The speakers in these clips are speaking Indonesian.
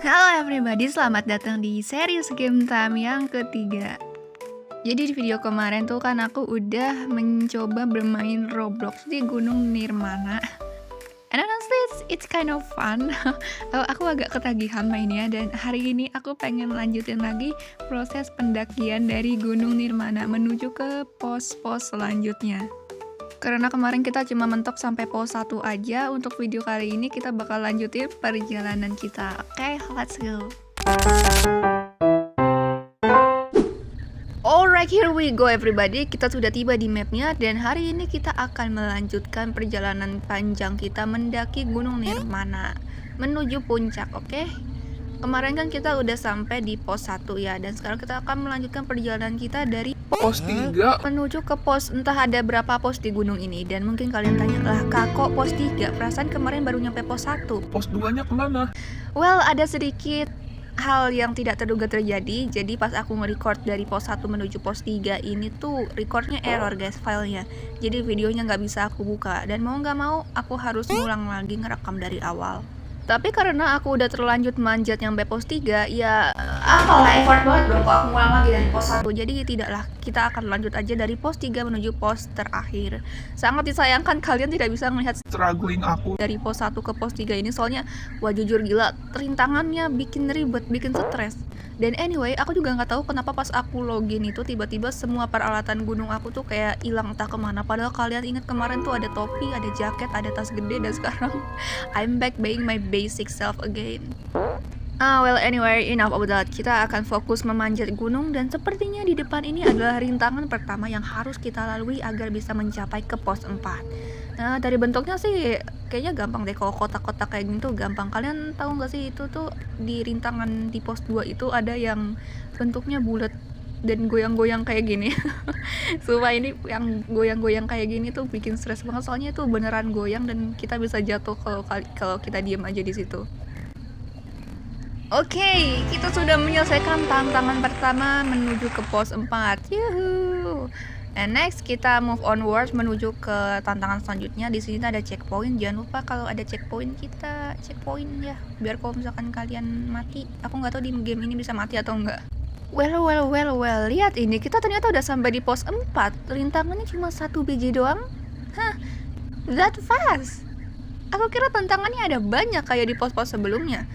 Halo everybody, selamat datang di series Game Time yang ketiga. Jadi di video kemarin tuh kan aku udah mencoba bermain Roblox di Gunung Nirmana. And honestly it's kind of fun. Aku agak ketagihan mainnya dan hari ini aku pengen lanjutin lagi proses pendakian dari Gunung Nirmana menuju ke pos-pos selanjutnya. Karena kemarin kita cuma mentok sampai pos 1 aja, untuk video kali ini kita bakal lanjutin perjalanan kita. Oke, let's go. Alright, here we go everybody. Kita sudah tiba di mapnya dan hari ini kita akan melanjutkan perjalanan panjang kita mendaki Gunung Nirmana menuju puncak, oke? Kemarin kan kita udah sampai di pos 1 ya, dan sekarang kita akan melanjutkan perjalanan kita dari pos 3 menuju ke pos, entah ada berapa pos di gunung ini. Dan mungkin kalian tanya, lah kak kok pos 3? Perasaan kemarin baru nyampe pos 1. pos 2 nya kemana? Well, ada sedikit hal yang tidak terduga terjadi. Jadi pas aku nge-record dari pos 1 menuju pos 3 ini tuh recordnya error guys, filenya. Jadi videonya nggak bisa aku buka, dan mau nggak mau aku harus ngulang lagi ngerekam dari awal. Tapi karena aku udah terlanjut manjat nyampe pos 3, ya apalah effort banget dong kalau aku ngulang lagi dari pos 1. Jadi tidaklah, kita akan lanjut aja dari pos 3 menuju pos terakhir. Sangat disayangkan kalian tidak bisa melihat Struggling aku. dari pos 1 ke pos 3 ini, soalnya wah jujur gila, rintangannya bikin ribet, bikin stres. Dan anyway, aku juga nggak tahu kenapa pas aku login itu tiba-tiba semua peralatan gunung aku tuh kayak hilang entah kemana. Padahal kalian ingat kemarin tuh ada topi, ada jaket, ada tas gede, dan sekarang I'm back being my basic self again. Well anyway, enough of that. Kita akan fokus memanjat gunung, dan sepertinya di depan ini adalah rintangan pertama yang harus kita lalui agar bisa mencapai ke pos 4. Nah, dari bentuknya sih kayaknya gampang deh, kalau kotak-kotak kayak gini tuh gampang. Kalian tahu nggak sih itu tuh di rintangan di pos 2 itu ada yang bentuknya bulat dan goyang-goyang kayak gini. Sumpah ini yang goyang-goyang kayak gini tuh bikin stres banget, soalnya itu beneran goyang dan kita bisa jatuh kalau kita diem aja di situ. Oke, kita sudah menyelesaikan tantangan pertama menuju ke pos 4. Yuhu. And next kita move onwards menuju ke tantangan selanjutnya. Di sini ada checkpoint. Jangan lupa kalau ada checkpoint kita checkpoint ya, biar kalau misalkan kalian mati, aku nggak tahu di game ini bisa mati atau enggak. Well, lihat ini, kita ternyata udah sampai di pos 4. Rintangannya cuma 1 biji doang. Hah, that fast. Aku kira tantangannya ada banyak kayak di pos-pos sebelumnya.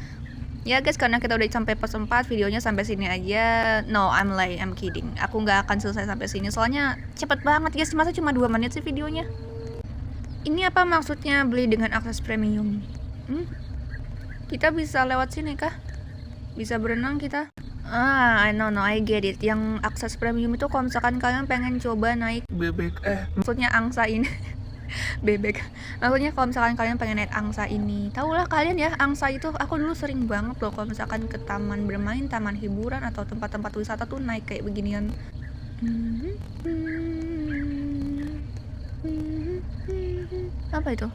Ya guys, karena kita udah sampai pos 4, videonya sampai sini aja. No, I'm kidding. Aku nggak akan selesai sampai sini, soalnya cepet banget guys. Masa cuma 2 menit sih videonya? Ini apa maksudnya beli dengan akses premium? Kita bisa lewat sini kah? Bisa berenang kita? I know, I get it. Yang akses premium itu kalau misalkan kalian pengen coba naik Bebek maksudnya angsa ini. Bebek. Maksudnya kalau misalkan kalian pengen naik angsa ini, tahulah kalian ya, angsa itu aku dulu sering banget loh kalau misalkan ke taman bermain, taman hiburan atau tempat-tempat wisata tuh naik kayak beginian. Apa itu?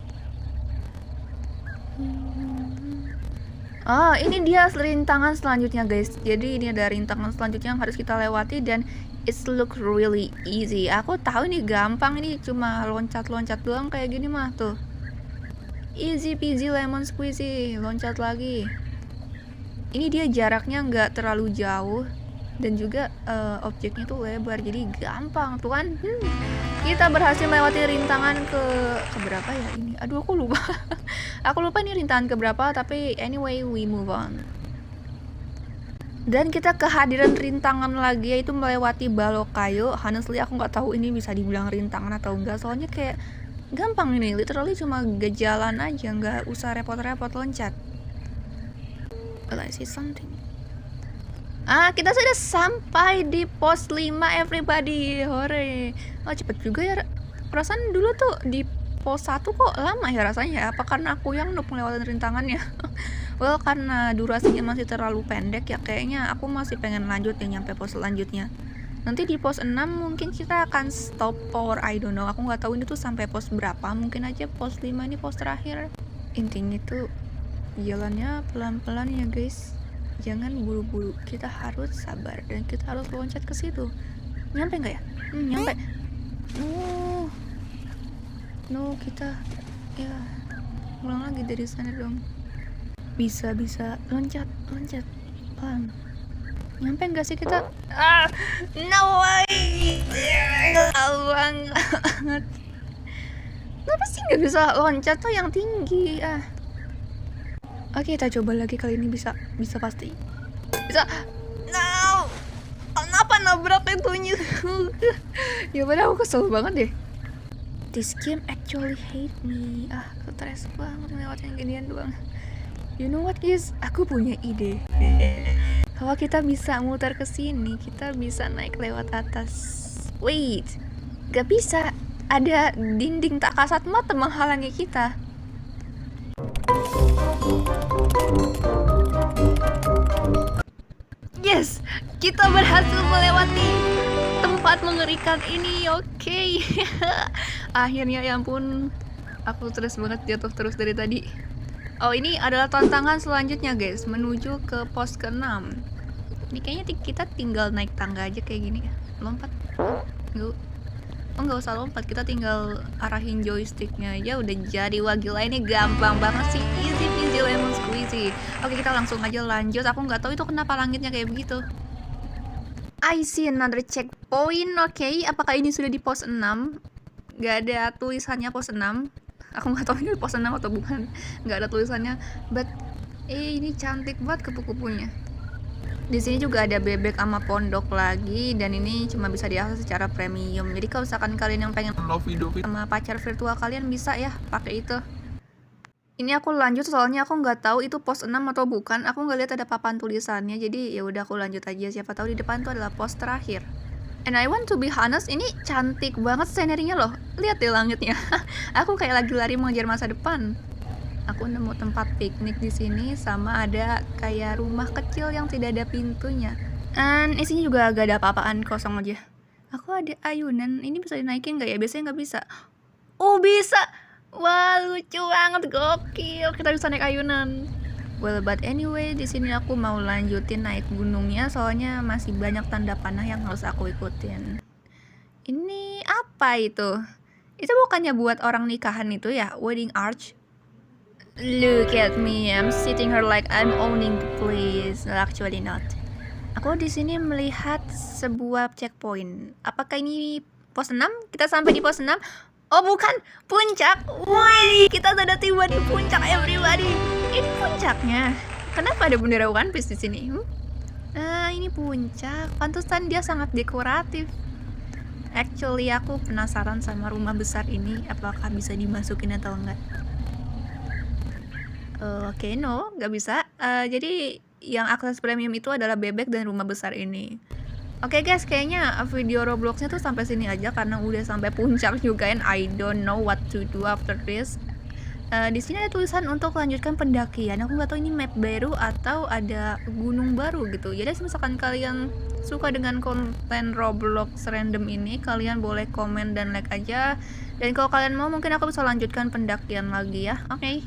Ini dia rintangan selanjutnya guys. Jadi ini ada rintangan selanjutnya yang harus kita lewati, dan it's look really easy. Aku tahu ini gampang, ini cuma loncat-loncat doang kayak gini mah tuh. Easy peasy lemon squeezy, loncat lagi. Ini dia jaraknya nggak terlalu jauh, dan juga objeknya tuh lebar, jadi gampang tuh kan. Kita berhasil melewati rintangan ke berapa ya ini? Aduh aku lupa. Aku lupa ini rintangan ke berapa, tapi anyway we move on. Dan kita kehadiran rintangan lagi, yaitu melewati balok kayu. Honestly aku nggak tahu ini bisa dibilang rintangan atau enggak, soalnya kayak gampang ini, literally cuma gejalan aja, nggak usah repot-repot loncat. Well, I see something. Kita sudah sampai di pos 5 everybody. Hore. Cepet juga ya. Perasaan dulu tuh di pos 1 kok lama ya rasanya. Apa karena aku yang noob ngelewatin rintangannya? Well, karena durasinya masih terlalu pendek ya, kayaknya aku masih pengen lanjut ya nyampe pos selanjutnya. Nanti di pos 6 mungkin kita akan stop, or I don't know. Aku nggak tahu ini tuh sampai pos berapa. Mungkin aja pos 5 ini pos terakhir. Intinya tuh jalannya pelan-pelan ya guys. Jangan buru-buru. Kita harus sabar dan kita harus loncat ke situ. Nyampe nggak ya? Nyampe. No, kita ya ulang lagi dari sana dong. Bisa loncat pelan. Nyampe nggak sih kita? No way. Jauh banget. Kenapa sih nggak bisa loncat tuh yang tinggi? Oke, kita coba lagi, kali ini bisa pasti. Bisa. No. Kenapa nabrak itunya? Ya padahal aku kesel banget deh. This game actually hate me. Stres banget ngelewatin ginian doang. You know what guys? Aku punya ide. Kalau kita bisa muter ke sini, kita bisa naik lewat atas. Wait, gak bisa. Ada dinding tak kasat mata menghalangi kita. Yes, kita berhasil melewati tempat mengerikan ini. Oke. Akhirnya, ya ampun, aku stres banget, jatuh terus dari tadi. Oh, ini adalah tantangan selanjutnya guys, menuju ke pos ke-6. Ini kayaknya kita tinggal naik tangga aja kayak gini. Lompat. Nggak usah lompat, kita tinggal arahin joysticknya aja udah jadi. Wah gila, ini gampang banget sih, easy peasy lemon squeezy. Oke, kita langsung aja lanjut. Aku nggak tahu itu kenapa langitnya kayak begitu. I see another checkpoint. Oke, apakah ini sudah di pos 6? Gak ada tulisannya pos 6. Aku nggak tahu ini pos 6 atau bukan. Nggak ada tulisannya. But ini cantik banget kupu-kupunya. Di sini juga ada bebek sama pondok lagi, dan ini cuma bisa diakses secara premium. Jadi kalau misalkan kalian yang pengen sama pacar virtual kalian bisa ya pakai itu. Ini aku lanjut soalnya aku nggak tahu itu pos 6 atau bukan. Aku nggak lihat ada papan tulisannya, jadi ya udah aku lanjut aja. Siapa tahu di depan tuh adalah pos terakhir. And I want to be honest, ini cantik banget scenerinya loh. Lihat deh langitnya. Aku kayak lagi lari mengejar masa depan. Aku nemu tempat piknik di sini, sama ada kayak rumah kecil yang tidak ada pintunya. Dan isinya juga agak ada apa-apaan, kosong aja. Aku ada ayunan, ini bisa dinaikin nggak ya? Biasanya nggak bisa. Oh bisa! Wah lucu banget, gokil. Kita bisa naik ayunan. Well, but anyway, di sini aku mau lanjutin naik gunungnya, soalnya masih banyak tanda panah yang harus aku ikutin. Ini apa itu? Itu bukannya buat orang nikahan itu ya? Wedding arch? Look at me, I'm sitting here like I'm owning the place. Actually not. Aku di sini melihat sebuah checkpoint. Apakah ini pos 6? Kita sampai di pos 6. Oh bukan, puncak. Wih, kita sudah tiba di puncak everybody. Ini puncaknya. Kenapa ada bendera One Piece di sini? Ini puncak. Pantesan dia sangat dekoratif. Actually aku penasaran sama rumah besar ini, apakah bisa dimasukin atau enggak. Oke, no, nggak bisa. Jadi yang akses premium itu adalah bebek dan rumah besar ini. Oke guys, kayaknya video Robloxnya tuh sampai sini aja karena udah sampai puncak juga, and I don't know what to do after this. Di sini ada tulisan untuk lanjutkan pendakian. Aku nggak tahu ini map baru atau ada gunung baru gitu. Jadi misalkan kalian suka dengan konten Roblox random ini, kalian boleh komen dan like aja. Dan kalau kalian mau, mungkin aku bisa lanjutkan pendakian lagi ya. Oke.